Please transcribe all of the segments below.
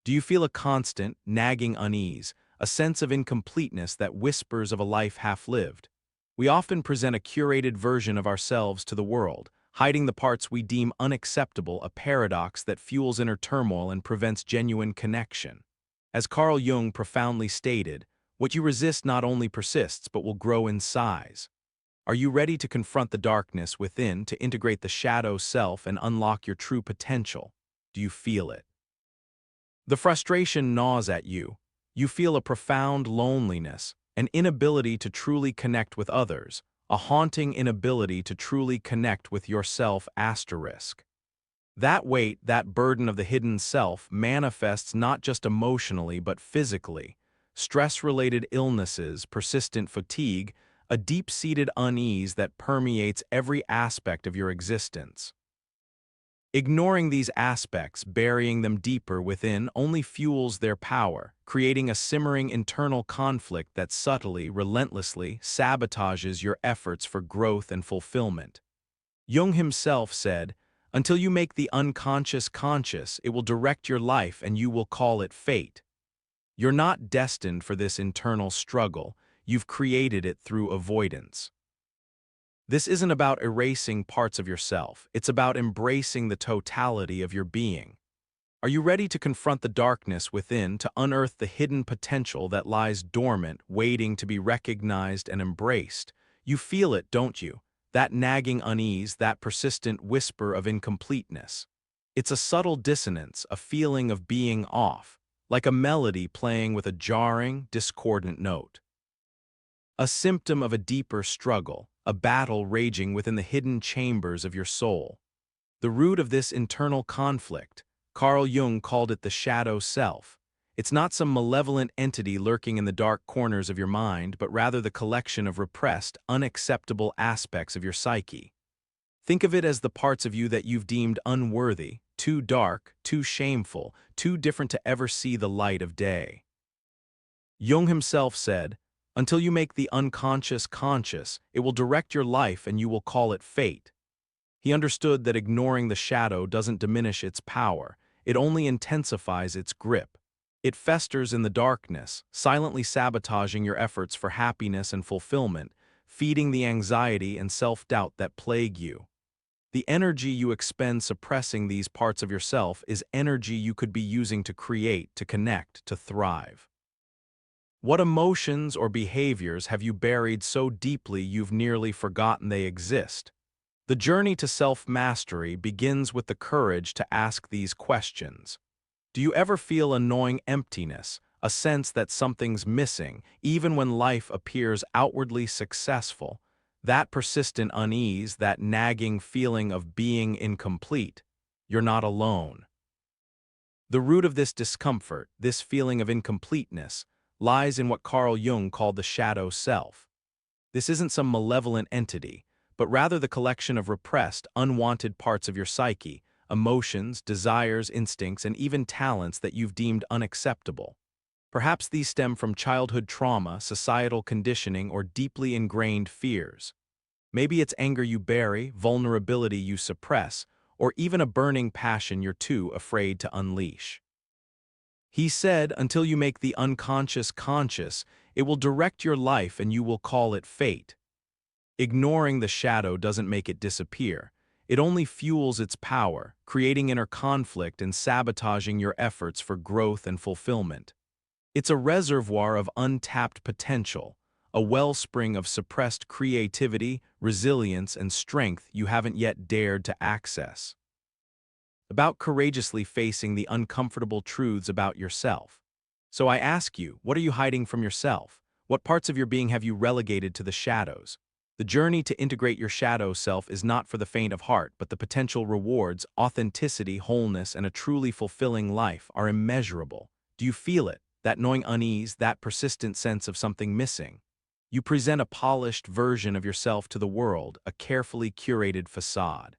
Do you feel a constant, nagging unease, a sense of incompleteness that whispers of a life half-lived? We often present a curated version of ourselves to the world, hiding the parts we deem unacceptable, a paradox that fuels inner turmoil and prevents genuine connection. As Carl Jung profoundly stated, what you resist not only persists but will grow in size. Are you ready to confront the darkness within, to integrate the shadow self and unlock your true potential? Do you feel it? The frustration gnaws at you. You feel a profound loneliness, an inability to truly connect with others, a haunting inability to truly connect with yourself asterisk. That weight, that burden of the hidden self, manifests not just emotionally but physically. Stress-related illnesses, persistent fatigue, a deep-seated unease that permeates every aspect of your existence. Ignoring these aspects, burying them deeper within, only fuels their power, creating a simmering internal conflict that subtly, relentlessly sabotages your efforts for growth and fulfillment. Jung himself said, "Until you make the unconscious conscious, it will direct your life and you will call it fate." You're not destined for this internal struggle, you've created it through avoidance. This isn't about erasing parts of yourself, it's about embracing the totality of your being. Are you ready to confront the darkness within, to unearth the hidden potential that lies dormant, waiting to be recognized and embraced? You feel it, don't you? That nagging unease, that persistent whisper of incompleteness. It's a subtle dissonance, a feeling of being off, like a melody playing with a jarring, discordant note. A symptom of a deeper struggle, a battle raging within the hidden chambers of your soul. The root of this internal conflict, Carl Jung called it the shadow self. It's not some malevolent entity lurking in the dark corners of your mind, but rather the collection of repressed, unacceptable aspects of your psyche. Think of it as the parts of you that you've deemed unworthy, too dark, too shameful, too different to ever see the light of day. Jung himself said, "Until you make the unconscious conscious, it will direct your life and you will call it fate." He understood that ignoring the shadow doesn't diminish its power, it only intensifies its grip. It festers in the darkness, silently sabotaging your efforts for happiness and fulfillment, feeding the anxiety and self-doubt that plague you. The energy you expend suppressing these parts of yourself is energy you could be using to create, to connect, to thrive. What emotions or behaviors have you buried so deeply you've nearly forgotten they exist? The journey to self-mastery begins with the courage to ask these questions. Do you ever feel a gnawing emptiness, a sense that something's missing, even when life appears outwardly successful? That persistent unease, that nagging feeling of being incomplete? You're not alone. The root of this discomfort, this feeling of incompleteness, lies in what Carl Jung called the shadow self. This isn't some malevolent entity, but rather the collection of repressed, unwanted parts of your psyche, emotions, desires, instincts, and even talents that you've deemed unacceptable. Perhaps these stem from childhood trauma, societal conditioning, or deeply ingrained fears. Maybe it's anger you bury, vulnerability you suppress, or even a burning passion you're too afraid to unleash. He said, until you make the unconscious conscious, it will direct your life and you will call it fate. Ignoring the shadow doesn't make it disappear. It only fuels its power, creating inner conflict and sabotaging your efforts for growth and fulfillment. It's a reservoir of untapped potential, a wellspring of suppressed creativity, resilience, and strength you haven't yet dared to access. About courageously facing the uncomfortable truths about yourself. So I ask you, what are you hiding from yourself? What parts of your being have you relegated to the shadows? The journey to integrate your shadow self is not for the faint of heart, but the potential rewards, authenticity, wholeness, and a truly fulfilling life are immeasurable. Do you feel it? That gnawing unease, that persistent sense of something missing? You present a polished version of yourself to the world, a carefully curated facade.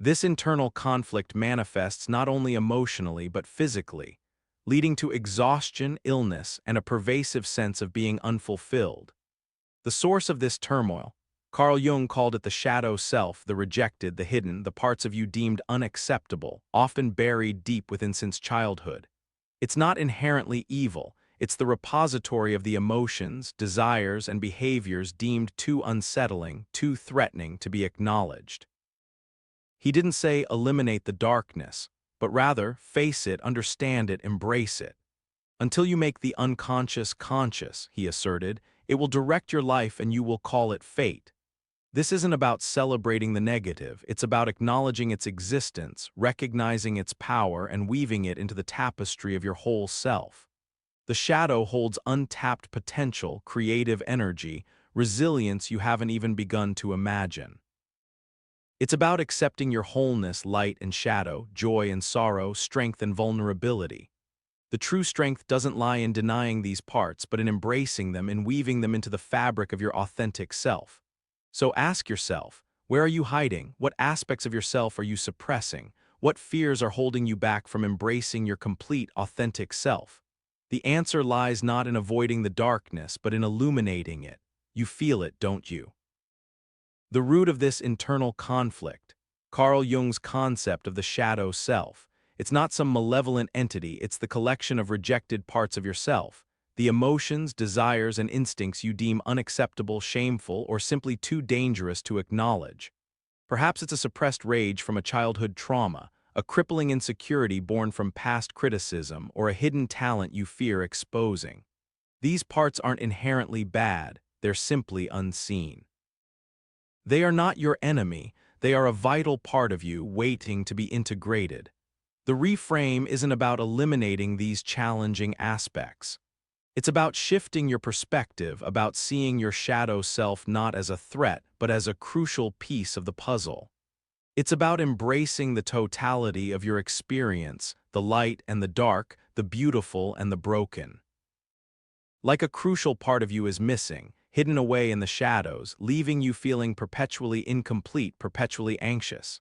This internal conflict manifests not only emotionally but physically, leading to exhaustion, illness, and a pervasive sense of being unfulfilled. The source of this turmoil, Carl Jung called it the shadow self, the rejected, the hidden, the parts of you deemed unacceptable, often buried deep within since childhood. It's not inherently evil, it's the repository of the emotions, desires, and behaviors deemed too unsettling, too threatening to be acknowledged. He didn't say eliminate the darkness, but rather face it, understand it, embrace it. Until you make the unconscious conscious, he asserted, it will direct your life and you will call it fate. This isn't about celebrating the negative, it's about acknowledging its existence, recognizing its power, and weaving it into the tapestry of your whole self. The shadow holds untapped potential, creative energy, resilience you haven't even begun to imagine. It's about accepting your wholeness, light and shadow, joy and sorrow, strength and vulnerability. The true strength doesn't lie in denying these parts, but in embracing them and weaving them into the fabric of your authentic self. So ask yourself, where are you hiding? What aspects of yourself are you suppressing? What fears are holding you back from embracing your complete, authentic self? The answer lies not in avoiding the darkness, but in illuminating it. You feel it, don't you? The root of this internal conflict, Carl Jung's concept of the shadow self. It's not some malevolent entity, it's the collection of rejected parts of yourself, the emotions, desires, and instincts you deem unacceptable, shameful, or simply too dangerous to acknowledge. Perhaps it's a suppressed rage from a childhood trauma, a crippling insecurity born from past criticism, or a hidden talent you fear exposing. These parts aren't inherently bad, they're simply unseen. They are not your enemy, they are a vital part of you waiting to be integrated. The reframe isn't about eliminating these challenging aspects. It's about shifting your perspective, about seeing your shadow self not as a threat, but as a crucial piece of the puzzle. It's about embracing the totality of your experience, the light and the dark, the beautiful and the broken. Like a crucial part of you is missing, hidden away in the shadows, leaving you feeling perpetually incomplete, perpetually anxious.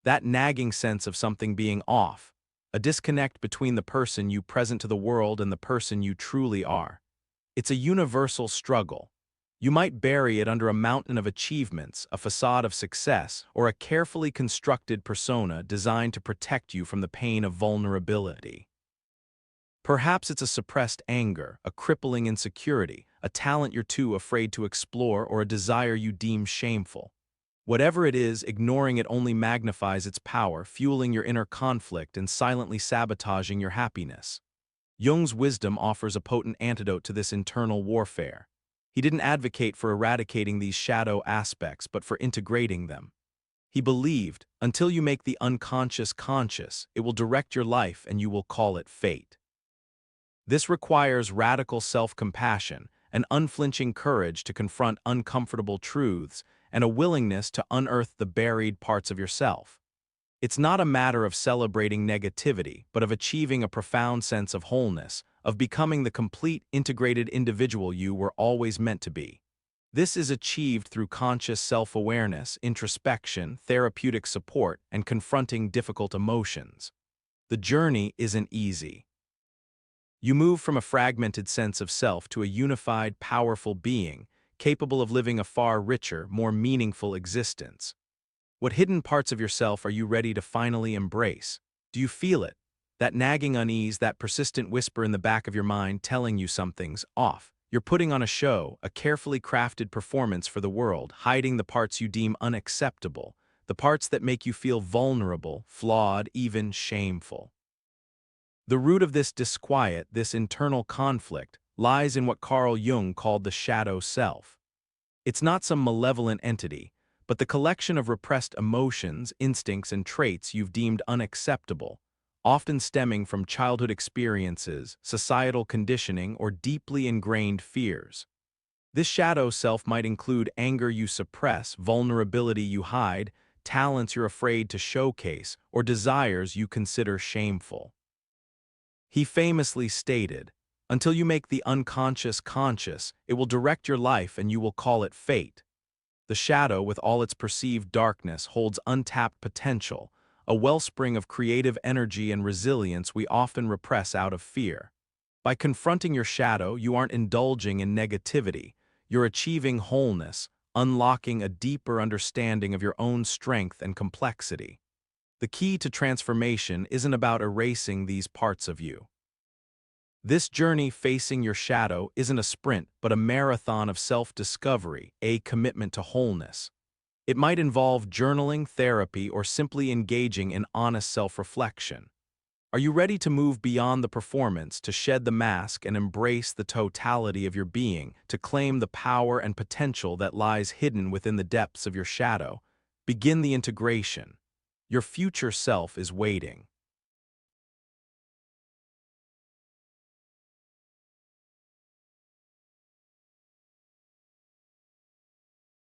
That nagging sense of something being off, a disconnect between the person you present to the world and the person you truly are. It's a universal struggle. You might bury it under a mountain of achievements, a facade of success, or a carefully constructed persona designed to protect you from the pain of vulnerability. Perhaps it's a suppressed anger, a crippling insecurity, a talent you're too afraid to explore, or a desire you deem shameful. Whatever it is, ignoring it only magnifies its power, fueling your inner conflict and silently sabotaging your happiness. Jung's wisdom offers a potent antidote to this internal warfare. He didn't advocate for eradicating these shadow aspects, but for integrating them. He believed, until you make the unconscious conscious, it will direct your life and you will call it fate. This requires radical self-compassion, an unflinching courage to confront uncomfortable truths, and a willingness to unearth the buried parts of yourself. It's not a matter of celebrating negativity, but of achieving a profound sense of wholeness, of becoming the complete, integrated individual you were always meant to be. This is achieved through conscious self-awareness, introspection, therapeutic support, and confronting difficult emotions. The journey isn't easy. You move from a fragmented sense of self to a unified, powerful being, capable of living a far richer, more meaningful existence. What hidden parts of yourself are you ready to finally embrace? Do you feel it? That nagging unease, that persistent whisper in the back of your mind telling you something's off. You're putting on a show, a carefully crafted performance for the world, hiding the parts you deem unacceptable, the parts that make you feel vulnerable, flawed, even shameful. The root of this disquiet, this internal conflict, lies in what Carl Jung called the shadow self. It's not some malevolent entity, but the collection of repressed emotions, instincts, and traits you've deemed unacceptable, often stemming from childhood experiences, societal conditioning, or deeply ingrained fears. This shadow self might include anger you suppress, vulnerability you hide, talents you're afraid to showcase, or desires you consider shameful. He famously stated, "Until you make the unconscious conscious, it will direct your life and you will call it fate." The shadow, with all its perceived darkness, holds untapped potential, a wellspring of creative energy and resilience we often repress out of fear. By confronting your shadow, you aren't indulging in negativity, you're achieving wholeness, unlocking a deeper understanding of your own strength and complexity. The key to transformation isn't about erasing these parts of you. This journey facing your shadow isn't a sprint, but a marathon of self-discovery, a commitment to wholeness. It might involve journaling, therapy, or simply engaging in honest self-reflection. Are you ready to move beyond the performance, to shed the mask and embrace the totality of your being, to claim the power and potential that lies hidden within the depths of your shadow? Begin the integration. Your future self is waiting.